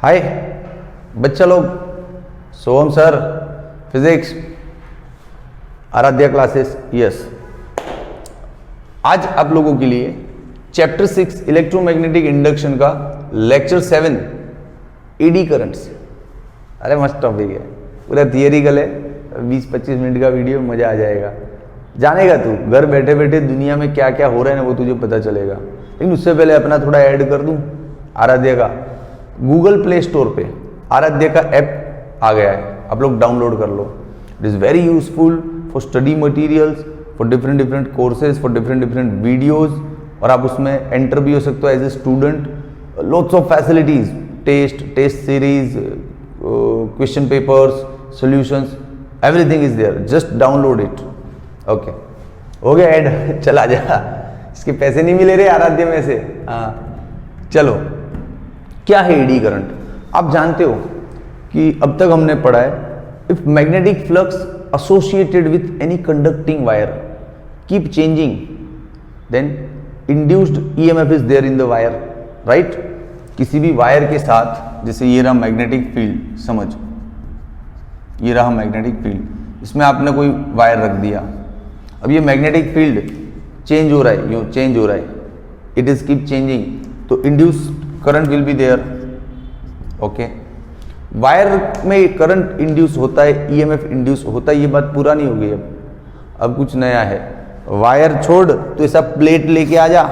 हाय बच्चा लोग, Soham sir physics, Aaradhya classes. Yes, आज आप लोगों के लिए चैप्टर 6 इलेक्ट्रोमैग्नेटिक इंडक्शन का लेक्चर 7 एडी करंट्स। अरे मस्त टॉपिक है, पूरा थियरिकल है। 20-25 मिनट का वीडियो, मजा आ जाएगा। जानेगा तू घर बैठे बैठे दुनिया में क्या क्या हो रहा है ना, वो तुझे पता चलेगा। लेकिन उससे पहले अपना थोड़ा ऐड कर दूं। आराध्या का गूगल प्ले स्टोर पे आराध्या का ऐप आ गया है, आप लोग डाउनलोड कर लो। It is very useful for study materials, for different different courses, for different different videos. और आप उसमें एंटर भी हो सकते हो as a student. Lots of facilities, test series, question papers, solutions, everything is there. Just download it. Okay, हो गया add, चला जा। इसके पैसे नहीं मिले रे आराध्य में से। हाँ चलो, क्या है एडी करंट? आप जानते हो कि अब तक हमने पढ़ा है, if magnetic flux associated with any conducting wire keep changing then induced EMF is there in the wire, right. किसी भी वायर के साथ, जैसे ये रहा मैग्नेटिक फील्ड, समझ, ये रहा मैग्नेटिक फील्ड, इसमें आपने कोई वायर रख दिया। अब ये मैग्नेटिक फील्ड चेंज हो रहा है, यूँ चेंज हो रहा है, इट इज कीप चेंजिंग, तो induce current will be there. Okay, wire में करंट इंड्यूस होता है, ईएमएफ इंड्यूस होता है, ये बात पुरानी नहीं हो गई। अब कुछ नया है। वायर छोड़ तो ऐसा प्लेट लेके आ जा,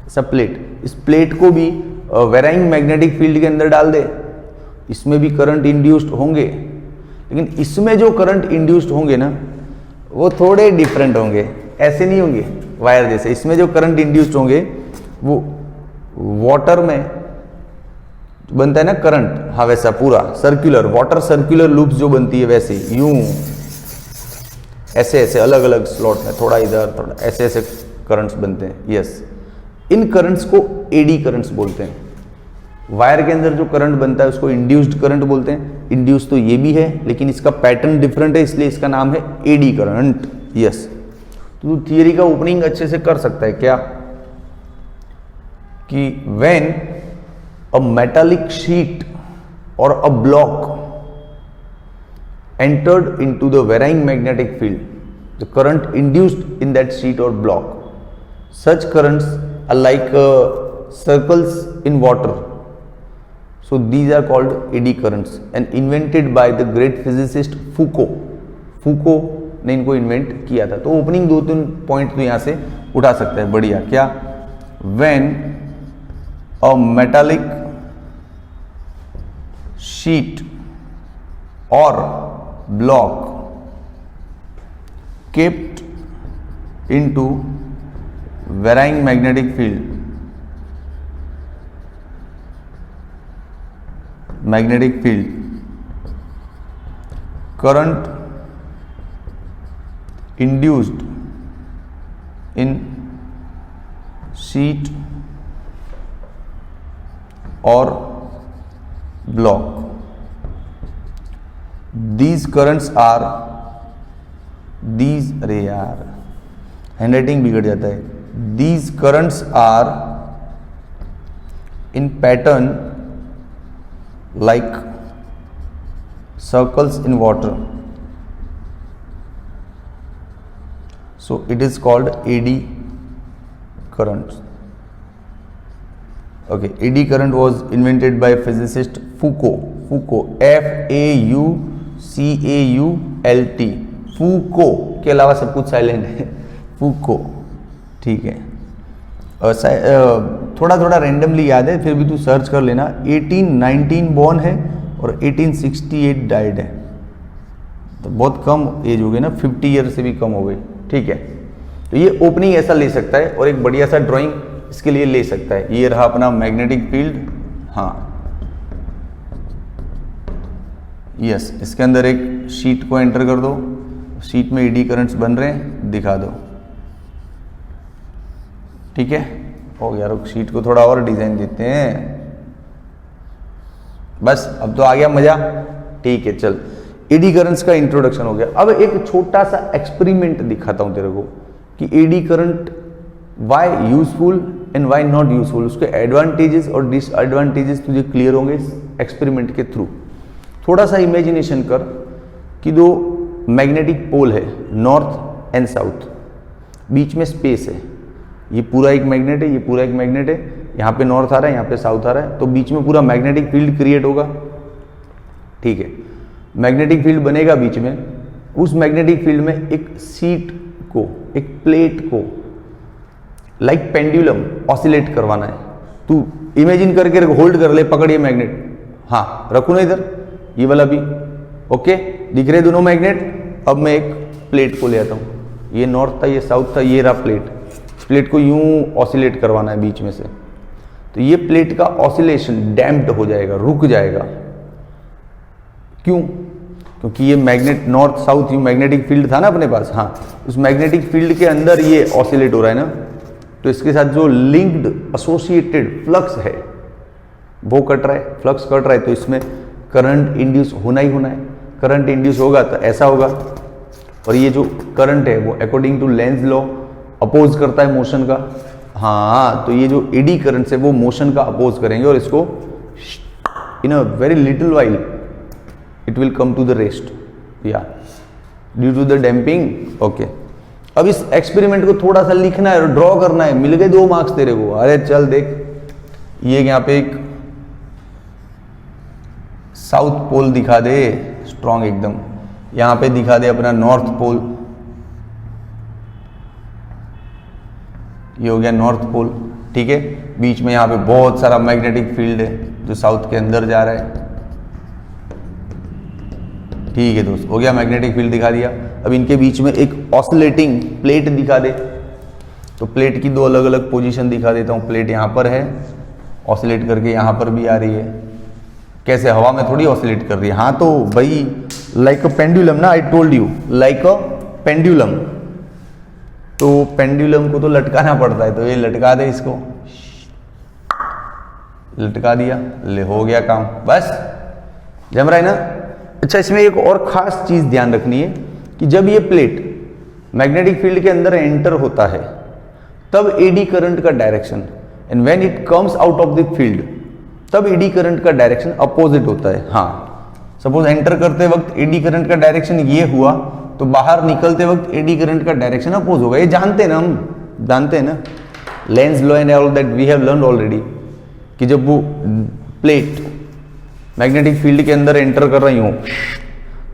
ऐसा प्लेट, इस प्लेट को भी वेराइंग मैग्नेटिक फील्ड के अंदर डाल दे, इसमें भी करंट इंड्यूस्ड होंगे। लेकिन इसमें जो करंट इंड्यूस्ड होंगे ना, वो थोड़े डिफरेंट होंगे, ऐसे नहीं होंगे वायर जैसे। इसमें जो करंट इंड्यूस्ड होंगे वो वाटर में बनता है ना करंट, हाँ वैसा पूरा सर्कुलर, वाटर सर्कुलर लूप्स जो बनती है वैसे, यूं ऐसे ऐसे अलग अलग स्लॉट में, थोड़ा इधर थोड़ा ऐसे ऐसे करंट्स बनते हैं। यस, इन करंट्स को एडी करंट्स बोलते हैं। वायर के अंदर जो करंट बनता है उसको इंड्यूस्ड करंट बोलते हैं। इंड्यूस तो ये भी है, लेकिन इसका पैटर्न डिफरेंट है, इसलिए इसका नाम है एडी करंट। यस, तो तू थियरी का ओपनिंग अच्छे से कर सकता है क्या, कि व्हेन अ मेटालिक शीट और a block entered into the varying magnetic field, the current induced in that sheet or block, such currents are like circles in water, so these are called eddy currents and invented by the great physicist Foucault ने इनको invent किया था। तो opening 2-3 point तो यहाँ से उठा सकते हैं, बढ़िया। क्या? when a metallic sheet or block kept into varying magnetic field, current induced in sheet or block, these currents are, these, अरे यार हैंडराइटिंग बिगड़ जाता है, these currents are in pattern like circles in water, so it is called eddy currents. Okay, eddy current was invented by physicist Foucault, F-A-U-C-A-U-L-T, Foucault के अलावा सब कुछ silent है, Foucault, ठीक है। थोड़ा थोड़ा रैंडमली याद है, फिर भी तू सर्च कर लेना। 1819 बॉर्न है और 1868 डाइड है, तो बहुत कम एज हो गई ना, 50 ईयर से भी कम हो गई, ठीक है। तो ये ओपनिंग ऐसा ले सकता है, और एक बढ़िया सा ड्राइंग इसके लिए ले सकता है। ये रहा अपना मैग्नेटिक फील्ड, हाँ यस, इसके अंदर एक शीट को एंटर कर दो, शीट में एडी करंट्स बन रहे हैं, दिखा दो, ठीक है। हो गया, रुक, शीट को थोड़ा और डिजाइन देते हैं, बस अब तो आ गया मजा, ठीक है। चल, एडी करंट्स का इंट्रोडक्शन हो गया। अब एक छोटा सा एक्सपेरिमेंट दिखाता हूं तेरे को कि eddy current why useful and why not useful, उसके एडवांटेजेस और डिसएडवांटेजेस तुझे क्लियर होंगे इस एक्सपेरिमेंट के थ्रू। थोड़ा सा इमेजिनेशन कर कि दो मैग्नेटिक पोल है, नॉर्थ एंड साउथ, बीच में स्पेस है, ये पूरा एक मैग्नेट है, ये पूरा एक मैग्नेट है, यहाँ पे नॉर्थ आ रहा है, यहाँ पे साउथ आ रहा है, तो बीच में पूरा मैग्नेटिक फील्ड क्रिएट होगा। ठीक है, मैग्नेटिक फील्ड बनेगा बीच में, उस मैग्नेटिक फील्ड में एक सीट को, एक प्लेट को लाइक पेंडुलम ऑसिलेट करवाना है। तू इमेजिन करके होल्ड कर ले, पकड़ ये मैग्नेट, हाँ रखू ना इधर, ये वाला भी, ओके दिख रहे दोनों मैग्नेट। अब मैं एक प्लेट को ले आता हूँ, ये नॉर्थ था, ये साउथ था, ये रहा प्लेट, प्लेट को यूं ऑसिलेट करवाना है बीच में से, तो ये प्लेट का ऑसिलेशन डैम्प्ड हो जाएगा, रुक जाएगा। क्यों? क्योंकि ये मैग्नेट नॉर्थ साउथ यूं मैग्नेटिक फील्ड था ना अपने पास, हाँ उस मैग्नेटिक फील्ड के अंदर ये ऑसिलेट हो रहा है ना, तो इसके साथ जो लिंक्ड एसोसिएटेड फ्लक्स है वो कट रहा है, फ्लक्स कट रहा है, तो इसमें करंट इंड्यूस होना ही होना है। करंट इंड्यूस होगा तो ऐसा होगा, और ये जो करंट है वो according to Lenz law oppose करता है मोशन का, हाँ तो ये जो एडी करंट है वो मोशन का अपोज करेंगे, और इसको in a very little while it will come to the rest, या due to the damping. Okay, अब इस एक्सपेरिमेंट को थोड़ा सा लिखना है और ड्रॉ करना है। मिल गए 2 मार्क्स तेरे को। अरे चल देख, ये यहाँ पे एक साउथ पोल दिखा दे स्ट्रॉन्ग एकदम, यहाँ पे दिखा दे अपना नॉर्थ पोल, ये हो गया नॉर्थ पोल। ठीक है, बीच में यहाँ पे बहुत सारा मैग्नेटिक फील्ड है जो साउथ के अंदर जा रहा है। ठीक है दोस्त, हो गया, मैग्नेटिक फील्ड दिखा दिया। अब इनके बीच में एक ऑसिलेटिंग प्लेट दिखा दे, तो प्लेट की 2 अलग अलग पोजीशन दिखा देता हूँ। प्लेट यहाँ पर है, ऑसिलेट करके यहाँ पर भी आ रही है, कैसे हवा में थोड़ी ऑसिलेट कर रही है, हाँ तो भाई लाइक अ पेंडुलम ना, I told you like a pendulum. तो पेंडुलम को तो लटकाना पड़ता है, तो ये लटका दे, इसको लटका दिया, ले हो गया काम, बस जम रहा है ना। अच्छा, इसमें एक और खास चीज ध्यान रखनी है कि जब ये प्लेट मैग्नेटिक फील्ड के अंदर एंटर होता है तब एडी करंट का direction, and when it comes out of the field तब एडी करंट का डायरेक्शन अपोजिट होता है। हाँ, सपोज एंटर करते वक्त एडी करंट का डायरेक्शन ये हुआ, तो बाहर निकलते वक्त एडी करंट का डायरेक्शन अपोज होगा। ये जानते हैं ना, हम जानते हैं ना, Lenz law and all that we have learned already, कि जब वो प्लेट मैग्नेटिक फील्ड के अंदर एंटर कर रही हूँ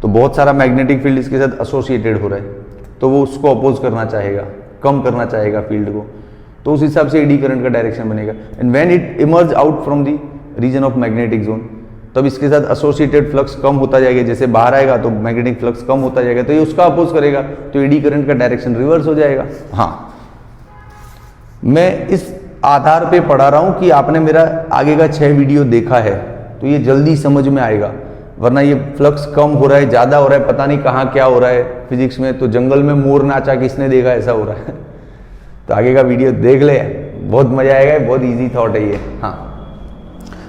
तो बहुत सारा मैग्नेटिक फील्ड इसके साथ एसोसिएटेड हो रहा है, तो वो उसको अपोज करना चाहेगा, कम करना चाहेगा फील्ड को, तो उस हिसाब से एडी करंट का डायरेक्शन बनेगा। And when it emerge out from the region of magnetic zone, तब इसके साथ एसोसिएटेड फ्लक्स कम होता जाएगा, जैसे बाहर आएगा तो मैग्नेटिक फ्लक्स कम होता जाएगा, तो ये उसका अपोज करेगा, तो एडी करंट का डायरेक्शन रिवर्स हो जाएगा। हाँ, मैं इस आधार पे पढ़ा रहा हूँ कि आपने मेरा आगे का 6 वीडियो देखा है, तो ये जल्दी समझ में आएगा, वरना ये फ्लक्स कम हो रहा है, ज़्यादा हो रहा है, पता नहीं कहाँ क्या हो रहा है फिजिक्स में, तो जंगल में मोर नाचा किसने देखा, ऐसा हो रहा है। तो आगे का वीडियो देख ले, बहुत मजा आएगा, बहुत इजी थॉट है ये। हाँ,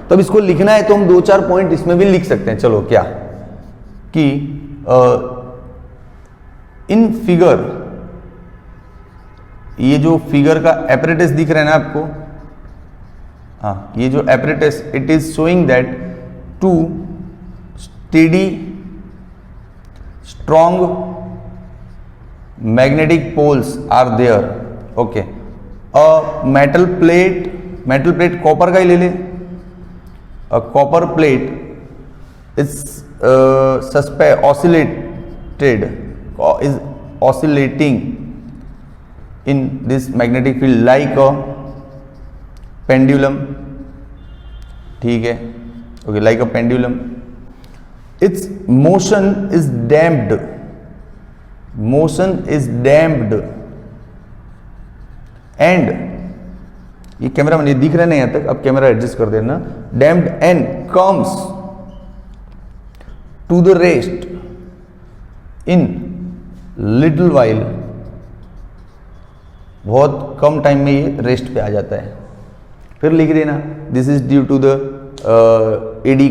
तो अब इसको लिखना है तो हम 2-4 पॉइंट इसमें भी लिख सकते हैं। चलो, क्या कि इन फिगर, ये जो फिगर का एपरेटस दिख रहा है ना आपको, हाँ ये जो apparatus, it is showing that 2 steady strong magnetic poles are there. Okay, a metal plate copper का ही ले ले, a copper plate is oscillating in this magnetic field like a pendulum. ठीक है, okay, like a pendulum. Its motion is damped. And ये camera में दिख रहा है ना यहाँ तक, अब कैमरा एडजस्ट कर देना, damped and comes to the rest in little while. बहुत कम टाइम में ये रेस्ट पे आ जाता है। फिर लिख देना, this is due to the eddy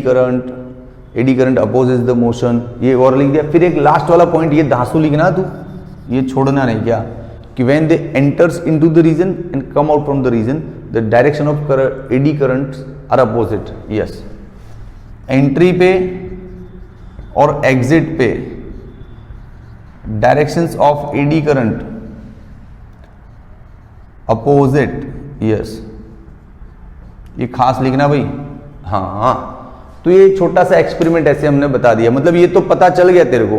current opposes the motion, ये और लिख दिया। फिर एक लास्ट वाला पॉइंट ये धांसू लिखना, तू ये छोड़ना नहीं क्या, कि when they enters into the region and come out from the region the direction of eddy currents are opposite. Yes, entry पे और एग्जिट पे directions of eddy current opposite. Yes, ये खास लिखना भाई। हाँ, तो ये छोटा सा एक्सपेरिमेंट ऐसे हमने बता दिया, मतलब ये तो पता चल गया तेरे को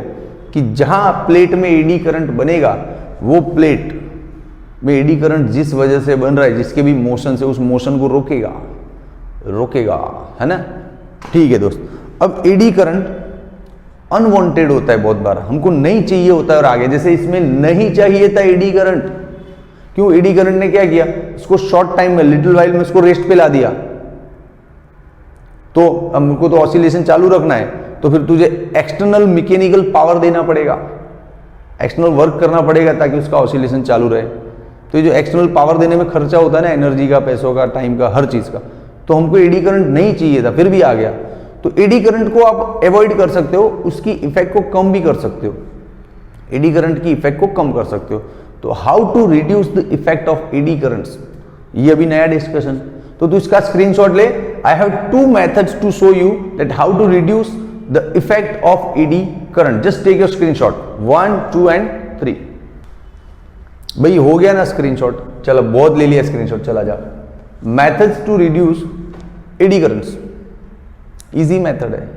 कि जहां प्लेट में एडी करंट बनेगा वो प्लेट में एडी करंट जिस वजह से बन रहा है, जिसके भी मोशन से, उस मोशन को रोकेगा, है ना। ठीक है दोस्त, अब एडी करंट अनवांटेड होता है बहुत बार, हमको नहीं चाहिए होता है। और आगे जैसे इसमें नहीं चाहिए था एडी करंट, क्यों? एडी करंट ने क्या किया, इसको शॉर्ट टाइम में, लिटिल वाइल में इसको रेस्ट पे ला दिया। तो हमको तो ऑसिलेशन चालू रखना है, तो फिर तुझे एक्सटर्नल मैकेनिकल पावर देना पड़ेगा, एक्सटर्नल वर्क करना पड़ेगा ताकि उसका ऑसिलेशन चालू रहे। तो ये जो एक्सटर्नल पावर देने में खर्चा होता है ना, एनर्जी का, पैसों का, टाइम का, हर चीज का, तो हमको एडी करंट नहीं चाहिए था, फिर भी आ गया। तो एडी करंट को आप अवॉइड कर सकते हो, उसकी इफेक्ट को कम भी कर सकते हो, एडी करंट की इफेक्ट को कम कर सकते हो। तो how to reduce the effect of eddy currents, ये अभी नया डिस्कशन। तो तू इसका स्क्रीनशॉट ले। I have 2 methods to show you that how to reduce the effect of eddy current. Just take your screenshot 1, 2 and 3। भाई हो गया ना स्क्रीनशॉट? चलो, बहुत ले लिया स्क्रीनशॉट, चला जा। Methods to reduce eddy currents, easy method है।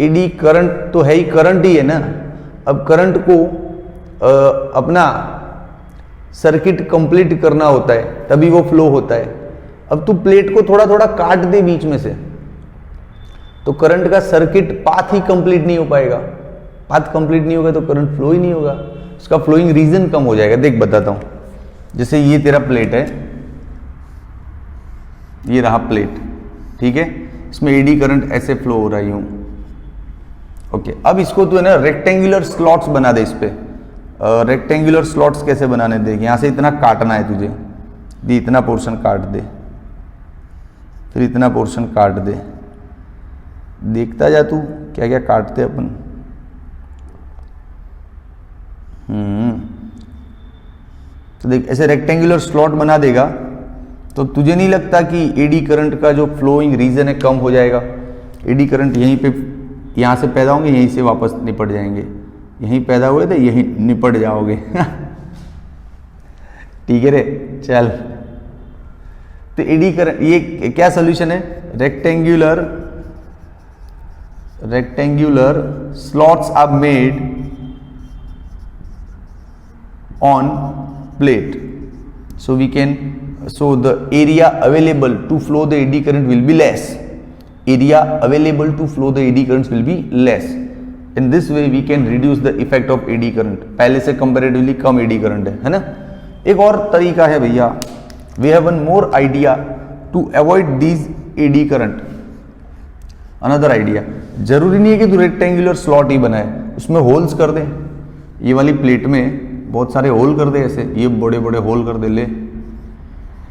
एडी करंट तो है ही, करंट ही है ना। अब करंट को अपना सर्किट कंप्लीट करना होता है, तभी वो फ्लो होता है। अब तू प्लेट को थोड़ा थोड़ा काट दे बीच में से, तो करंट का सर्किट पाथ ही कंप्लीट नहीं हो पाएगा। पाथ कंप्लीट नहीं होगा तो करंट फ्लो ही नहीं होगा, उसका फ्लोइंग रीजन कम हो जाएगा। देख बताता हूं, जैसे ये तेरा प्लेट है, ये रहा प्लेट, ठीक है, इसमें एडी करंट ऐसे फ्लो हो रहा है यूं। ओके, अब इसको तू है ना रेक्टेंगुलर स्लॉट्स बना दे। इस पे रेक्टेंगुलर स्लॉट्स कैसे बनाने, देख यहां से इतना काटना है तुझे, दी इतना पोर्शन काट दे, फिर इतना पोर्शन काट दे, देखता जा तू क्या क्या काटते अपन। तो देख ऐसे रेक्टेंगुलर स्लॉट बना देगा तो तुझे नहीं लगता कि एडी करंट का जो फ्लोइंग रीजन है कम हो जाएगा। एडी करंट यहीं पे, यहां से पैदा होंगे, यहीं से वापस निपट जाएंगे, यहीं पैदा हुए थे यहीं निपट जाओगे। ठीक है रे, चल। तो एडी करंट, ये क्या सोल्यूशन है? Rectangular slots are made on plate, so we can, so the area available to flow the eddy current will be less. Area available to flow the eddy currents will be less. In this way we can reduce the effect of eddy current. पहले से comparatively कम eddy current है ना। एक और तरीका है भैया, we have one more idea to avoid these eddy current. Another idea, जरूरी नहीं है कि तू रेक्टेंगुलर स्लॉट ही बनाए, उसमें होल्स कर दे। ये वाली प्लेट में बहुत सारे होल कर दे, ऐसे ये बड़े बड़े होल कर दे। ले,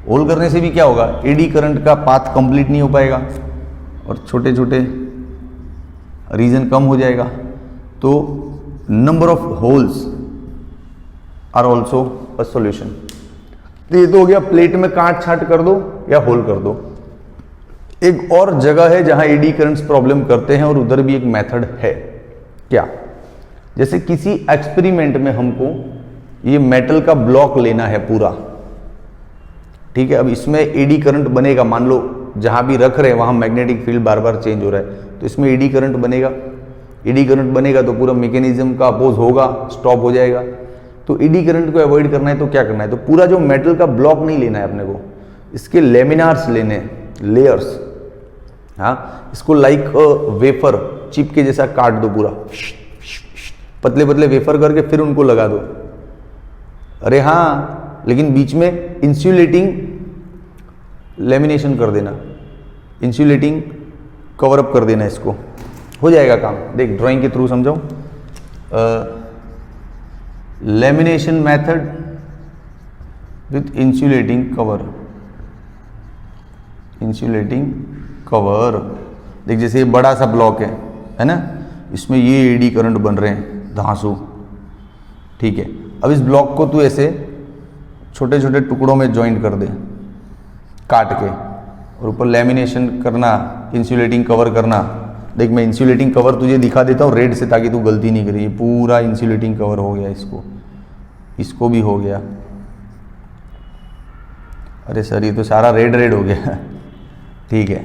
होल करने से भी क्या होगा, एडी करंट का पाथ कंप्लीट नहीं हो पाएगा और छोटे छोटे रीजन कम हो जाएगा। तो number of holes are also a solution. तो ये तो हो गया, प्लेट में काट छाट कर दो या होल कर दो। एक और जगह है जहां एडी करंट्स प्रॉब्लम करते हैं और उधर भी एक मेथड है। क्या? जैसे किसी एक्सपेरिमेंट में हमको ये मेटल का ब्लॉक लेना है पूरा, ठीक है। अब इसमें एडी करंट बनेगा, मान लो जहां भी रख रहे हैं वहां मैग्नेटिक फील्ड बार बार चेंज हो रहा है, तो इसमें एडी करंट बनेगा। एडी करंट बनेगा तो पूरा मैकेनिज्म का अपोज होगा, स्टॉप हो जाएगा। तो एडी करंट को अवॉइड करना है तो क्या करना है, तो पूरा जो मेटल का ब्लॉक नहीं लेना है अपने को, इसके लेमिनार्स लेने हैं, लेयर्स। हाँ, इसको लाइक वेफर चिप के जैसा काट दो पूरा, पतले पतले वेफर करके फिर उनको लगा दो। अरे हाँ, लेकिन बीच में इंसुलेटिंग लेमिनेशन कर देना, इंसुलेटिंग कवर अप कर देना, इसको हो जाएगा काम। देख ड्राइंग के थ्रू समझाऊं। Lamination method with insulating cover, insulating cover. देख जैसे ये बड़ा सा ब्लॉक है ना, इसमें ये एडी करंट बन रहे हैं धांसू, ठीक है। अब इस ब्लॉक को तू ऐसे छोटे छोटे टुकड़ों में ज्वाइंट कर दे, काट के, और ऊपर लेमिनेशन करना, इंसुलेटिंग कवर करना। देख मैं इंसुलेटिंग कवर तुझे दिखा देता हूँ रेड से, ताकि तू गलती नहीं करी। पूरा इंसुलेटिंग कवर हो गया, इसको भी हो गया। अरे सर ये तो सारा रेड रेड हो गया। ठीक है,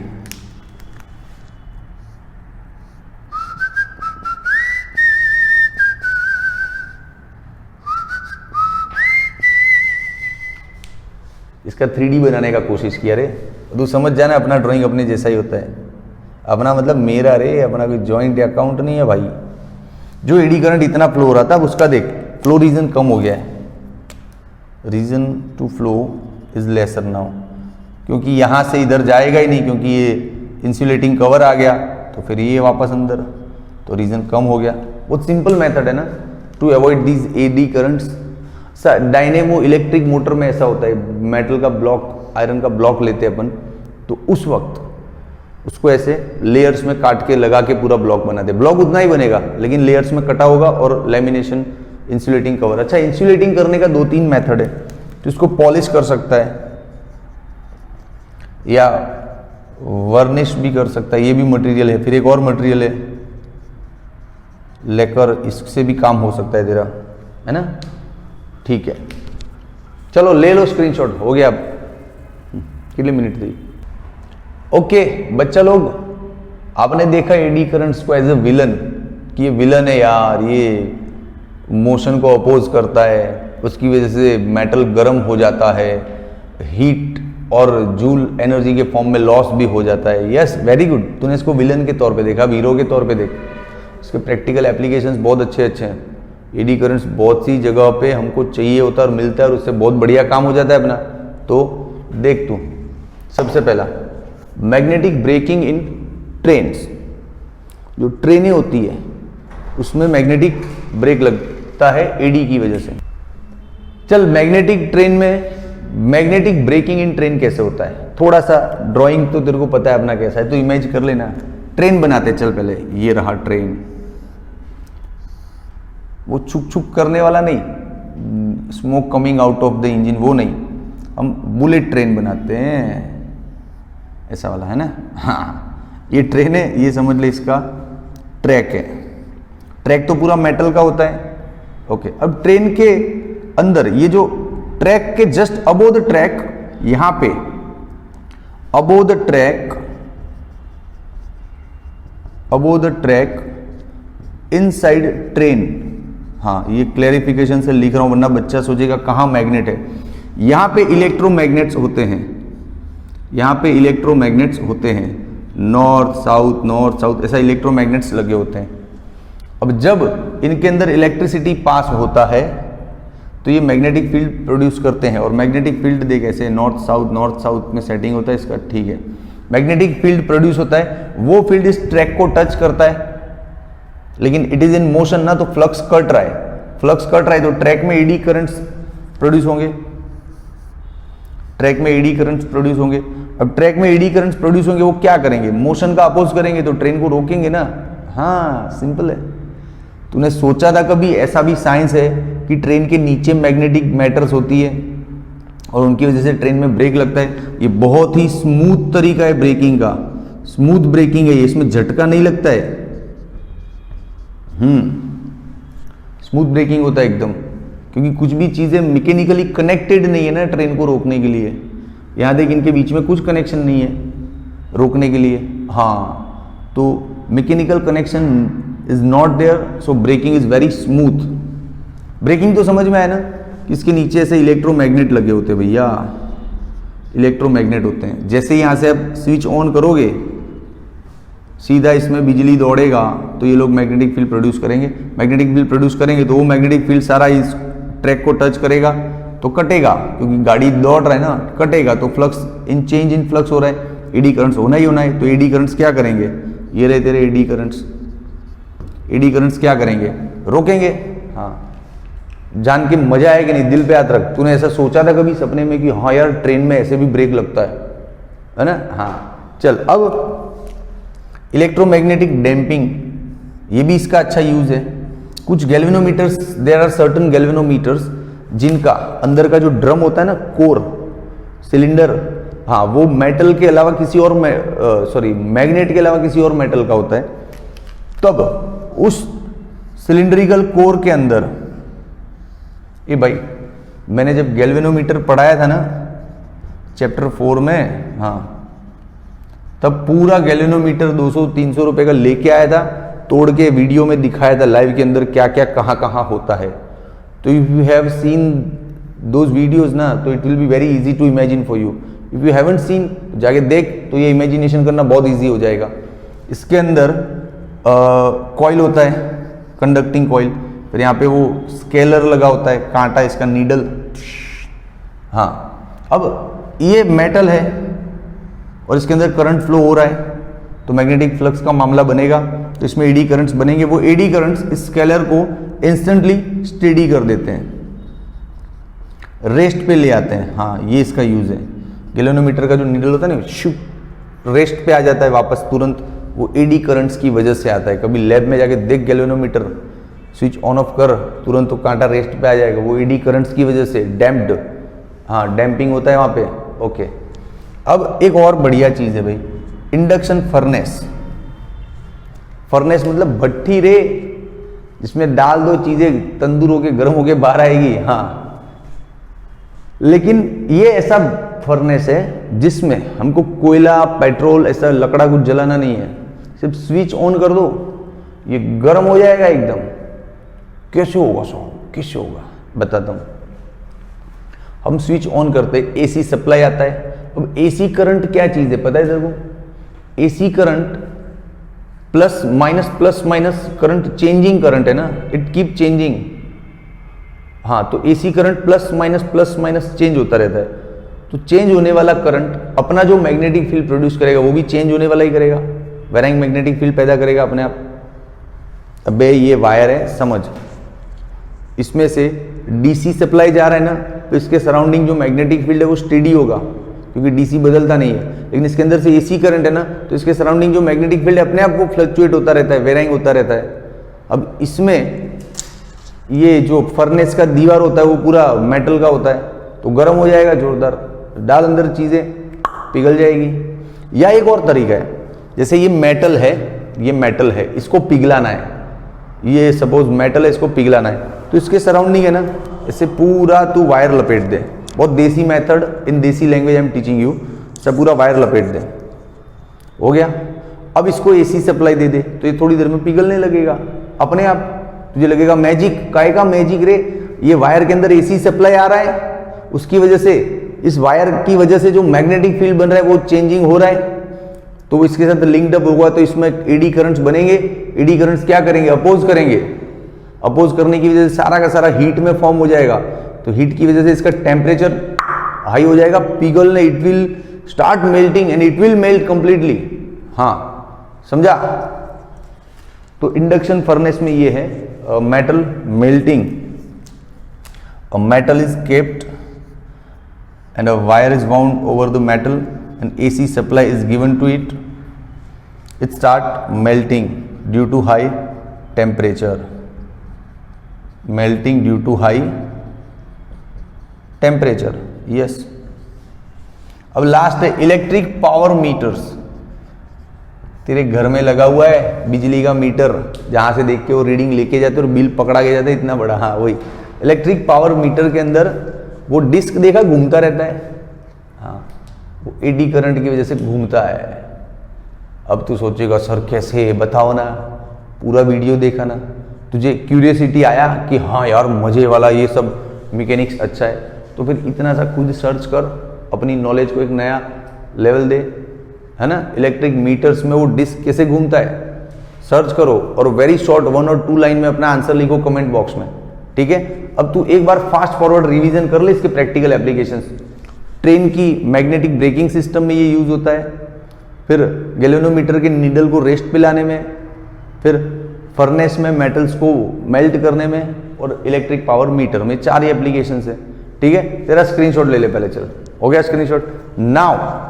इसका 3D बनाने का कोशिश किया रे। तू समझ जाना अपना ड्राइंग अपने जैसा ही होता है। अपना मतलब मेरा रे, अपना कोई जॉइंट अकाउंट नहीं है भाई। जो एडी करंट इतना फ्लो हो रहा था उसका देख फ्लो रीजन कम हो गया है। Region to flow is lesser now, क्योंकि यहाँ से इधर जाएगा ही नहीं, क्योंकि ये इंसुलेटिंग कवर आ गया, तो फिर ये वापस अंदर, तो रीजन कम हो गया। बहुत सिंपल मेथड है ना to avoid these eddy currents. Dynamo electric motor में ऐसा होता है, मेटल का ब्लॉक, आयरन का ब्लॉक लेते हैं अपन, तो उस वक्त उसको ऐसे लेयर्स में काट के लगा के पूरा ब्लॉक बनाते हैं। ब्लॉक उतना ही बनेगा लेकिन लेयर्स में कटा होगा, और लेमिनेशन, इंसुलेटिंग कवर। अच्छा, इंसुलेटिंग करने का 2-3 मेथड है। तो इसको पॉलिश कर सकता है या वर्निश भी कर सकता है, ये भी मटेरियल है। फिर एक और मटेरियल है लेकर, इससे भी काम हो सकता है तेरा, है ना। ठीक है, चलो ले लो स्क्रीनशॉट, हो गया। अब कितने मिनट थी? ओके बच्चा लोग, आपने देखा एडी करंट्स को एज ए विलन, कि ये विलन है यार, ये मोशन को अपोज करता है, उसकी वजह से मेटल गर्म हो जाता है, हीट और जूल एनर्जी के फॉर्म में लॉस भी हो जाता है। यस, वेरी गुड, तूने इसको विलन के तौर पे देखा, हीरो के तौर पे देख। इसके प्रैक्टिकल एप्लीकेशंस बहुत अच्छे हैं। एडी करंट्स बहुत सी जगह पे हमको चाहिए होता है और मिलता है, और उससे बहुत बढ़िया काम हो जाता है अपना। तो देख तू, सबसे पहला मैग्नेटिक ब्रेकिंग इन ट्रेन्स। जो ट्रेनें होती है उसमें मैग्नेटिक ब्रेक लगता है एडी की वजह से। चल, मैग्नेटिक ट्रेन में मैग्नेटिक ब्रेकिंग इन ट्रेन कैसे होता है, थोड़ा सा ड्राइंग तो तेरे को पता है अपना कैसा है, तो इमेज कर लेना। ट्रेन बनाते, चल पहले ये रहा ट्रेन, वो छुक छुक करने वाला नहीं, smoke coming out of the engine, वो नहीं। हम बुलेट ट्रेन बनाते हैं, ऐसा वाला, है ना। हाँ, ये ट्रेन है, ये समझ ले इसका ट्रैक है। ट्रैक तो पूरा मेटल का होता है। ओके, अब ट्रेन के अंदर ये जो ट्रैक के जस्ट अबोव द ट्रैक, यहां पे above the track inside train. हाँ, ये क्लैरिफिकेशन से लिख रहा हूं वरना बच्चा सोचेगा कहां मैग्नेट है। यहां पे इलेक्ट्रोमैग्नेट्स होते हैं, यहां पे इलेक्ट्रोमैग्नेट्स होते हैं, नॉर्थ साउथ ऐसा इलेक्ट्रोमैग्नेट्स लगे होते हैं। अब जब इनके अंदर इलेक्ट्रिसिटी पास होता है तो ये मैग्नेटिक फील्ड प्रोड्यूस करते हैं। और मैग्नेटिक फील्ड देख ऐसे नॉर्थ साउथ में सेटिंग होता है इसका, ठीक है। मैग्नेटिक फील्ड प्रोड्यूस होता है, वो फील्ड इस ट्रैक को टच करता है, लेकिन इट इज इन मोशन ना, तो फ्लक्स कट रहा है, तो ट्रैक में एडी करंट्स प्रोड्यूस होंगे, अब ट्रैक में एडी करंट्स प्रोड्यूस होंगे, वो क्या करेंगे, मोशन का अपोज करेंगे, तो ट्रेन को रोकेंगे ना। हाँ, सिंपल है। तूने सोचा था कभी, ऐसा भी साइंस है कि ट्रेन के नीचे मैग्नेटिक मैटर्स होती है और उनकी वजह से ट्रेन में ब्रेक लगता है। ये बहुत ही स्मूथ तरीका है ब्रेकिंग का, स्मूथ ब्रेकिंग है ये, इसमें झटका नहीं लगता है। स्मूथ ब्रेकिंग होता है एकदम, क्योंकि कुछ भी चीजें मैकेनिकली कनेक्टेड नहीं है ना ट्रेन को रोकने के लिए। यहां देख, इनके बीच में कुछ कनेक्शन नहीं है रोकने के लिए। हाँ, तो mechanical connection is not there, so braking is very smooth. Braking तो समझ में आया ना, इसके नीचे ऐसे इलेक्ट्रोमैग्नेट लगे होते हैं भैया, इलेक्ट्रोमैग्नेट होते हैं। जैसे यहां से आप स्विच ऑन करोगे, सीधा इसमें बिजली दौड़ेगा, तो ये लोग मैग्नेटिक फील्ड प्रोड्यूस करेंगे। तो वो मैग्नेटिक फील्ड सारा इस ट्रैक को टच करेगा तो कटेगा, क्योंकि गाड़ी दौड़ रहा है ना, कटेगा तो फ्लक्स चेंज इन फ्लक्स हो रहा है, एडी करंट्स होना ही होना है। तो एडी करंट्स क्या करेंगे, ये रहे तेरे एडी करंट्स क्या करेंगे, रोकेंगे। हाँ, जान के मजा आया कि नहीं, दिल पे हाथ रख। तूने ऐसा सोचा था कभी सपने में कि हाँ यार ट्रेन में ऐसे भी ब्रेक लगता है ना। हाँ, चल, अब इलेक्ट्रोमैग्नेटिक डैम्पिंग, ये भी इसका अच्छा यूज है। कुछ गैल्वेनोमीटर्स, देयर आर सर्टेन गैल्वेनोमीटर्स जिनका अंदर का जो ड्रम होता है ना, कोर सिलेंडर, हाँ वो मेटल के अलावा किसी और मैग्नेट के अलावा किसी और मेटल का होता है, तब उस सिलिंड्रिकल कोर के अंदर, ये भाई मैंने जब गैल्वेनोमीटर पढ़ाया था ना चैप्टर 4 में, हाँ तब पूरा गैल्वेनोमीटर 200-300 रुपए का लेके आया था, तोड़ के वीडियो में दिखाया था लाइव के अंदर क्या क्या कहाँ कहाँ होता है। तो if you have seen those videos ना, तो it will be very easy to imagine for you. If you haven't seen, जाके देख, तो ये इमेजिनेशन करना बहुत इजी हो जाएगा। इसके अंदर कॉइल होता है, कंडक्टिंग कॉइल, फिर यहाँ पे वो स्केलर लगा होता है, कांटा, इसका नीडल। हाँ, अब ये मेटल है और इसके अंदर करंट फ्लो हो रहा है, तो मैग्नेटिक फ्लक्स का मामला बनेगा, तो इसमें एडी करंट्स बनेंगे। वो एडी करंट्स इस स्केलर को इंस्टेंटली स्टेडी कर देते हैं, रेस्ट पे ले आते हैं। हाँ, ये इसका यूज है। गैल्वेनोमीटर का जो नीडल होता है ना, शू रेस्ट पे आ जाता है वापस तुरंत, वो एडी करंट्स की वजह से आता है। कभी लैब में जाके देख गैल्वेनोमीटर, स्विच ऑन ऑफ कर, तुरंत तो कांटा रेस्ट पे आ जाएगा, वो एडी करंट्स की वजह से, डैम्प्ड, हाँ डैम्पिंग होता है वहाँ पे। ओके, अब एक और बढ़िया चीज़ है भाई, इंडक्शन फर्नेस। फर्नेस मतलब भट्ठी रे, जिसमें डाल दो चीज़ें, तंदूर होके गर्म होके बाहर आएगी। हाँ, लेकिन ये ऐसा फर्नेस है जिसमें हमको कोयला, पेट्रोल, ऐसा लकड़ा कुछ जलाना नहीं है, सिर्फ स्विच ऑन कर दो, ये गर्म हो जाएगा एकदम। कैसे होगा कैसे होगा बताता हूँ। हम स्विच ऑन करते, एसी सप्लाई आता है। अब एसी करंट क्या चीज़ है पता है तेरे को? AC current plus minus current, changing current है ना, इट कीप चेंजिंग। हाँ, तो AC current plus minus change होता रहता है। तो चेंज होने वाला करंट अपना जो मैग्नेटिक फील्ड प्रोड्यूस करेगा, वो भी चेंज होने वाला ही करेगा, वेराइंग मैग्नेटिक फील्ड पैदा करेगा अपने आप। अबे ये वायर है, समझ, इसमें से डीसी सप्लाई जा रहा है ना, तो इसके सराउंडिंग जो मैग्नेटिक फील्ड है वो स्टेडी होगा, क्योंकि डीसी बदलता नहीं है। लेकिन इसके अंदर से एसी करंट है ना, तो इसके सराउंडिंग जो मैग्नेटिक फील्ड है अपने आप वो फ्लक्चुएट होता रहता है, वेराइंग होता रहता है। अब इसमें ये जो फर्नेस का दीवार होता है वो पूरा मेटल का होता है, तो गर्म हो जाएगा जोरदार, डाल अंदर चीज़ें, पिघल जाएगी। या एक और तरीका है, जैसे ये मेटल है, इसको पिघलाना है। ये सपोज मेटल है, इसको पिघलाना है, तो इसके सराउंडिंग है ना, इससे पूरा तू वायर लपेट दे। बहुत देसी मेथड, इन देसी language I am teaching you. सब पूरा वायर लपेट दे, हो गया। अब इसको एसी सप्लाई दे दे, तो ये थोड़ी देर में पिघलने लगेगा अपने आप। तुझे लगेगा मैजिक, काहे का मैजिक रे, ये वायर के अंदर एसी सप्लाई आ रहा है, उसकी वजह से, इस वायर की वजह से जो मैग्नेटिक फील्ड बन रहा है वो चेंजिंग हो रहा है, तो इसके साथ लिंक्ड अप होगा, तो इसमें एडी करंट्स बनेंगे। एडी करंट्स क्या करेंगे? अपोज करेंगे। अपोज करने की वजह से सारा का सारा हीट में फॉर्म हो जाएगा, तो हीट की वजह से इसका टेम्परेचर हाई हो जाएगा, पिघलने, it will start melting and it will melt completely. हाँ, समझा? तो इंडक्शन फर्नेस में ये है metal melting. A metal is kept and a wire is wound over the metal and AC supply is given to it. It start melting due to high temperature. Melting due to high temperature. Yes. अब last है electric power metres. तेरे घर में लगा हुआ है बिजली का मीटर, जहां से देख के वो रीडिंग लेके जाते और बिल पकड़ा के जाते इतना बड़ा। हाँ, वही इलेक्ट्रिक पावर मीटर के अंदर वो डिस्क देखा घूमता रहता है। हाँ, वो एडी करंट की वजह से घूमता है। अब तू सोचेगा सर कैसे, बताओ ना, पूरा वीडियो देखा ना, तुझे क्यूरियसिटी आया कि हाँ यार मजे वाला ये सब मैकेनिक्स अच्छा है, तो फिर इतना सा खुद सर्च कर, अपनी नॉलेज को एक नया लेवल दे, है ना। इलेक्ट्रिक मीटर्स में वो डिस्क कैसे घूमता है सर्च करो, और वेरी शॉर्ट 1 और 2 लाइन में अपना आंसर लिखो कमेंट बॉक्स में, ठीक है। अब तू एक बार फास्ट फॉरवर्ड रिवीजन कर ले इसके प्रैक्टिकल एप्लीकेशंस। ट्रेन की मैग्नेटिक ब्रेकिंग सिस्टम में ये यूज होता है, फिर गैल्वेनोमीटर के नीडल को रेस्ट पे लाने में, फिर फर्नेस में मेटल्स को मेल्ट करने में, और इलेक्ट्रिक पावर मीटर में। 4 ही एप्लीकेशंस है, ठीक है। तेरा स्क्रीनशॉट ले ले पहले, चल हो गया screenshot. Now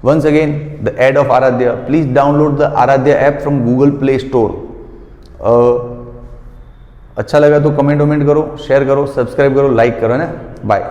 once again the ad of Aradhya, please download the Aradhya app from Google Play Store. अच्छा लगा तो कमेंट करो, शेयर करो, सब्सक्राइब करो, लाइक करो, है ना। बाय।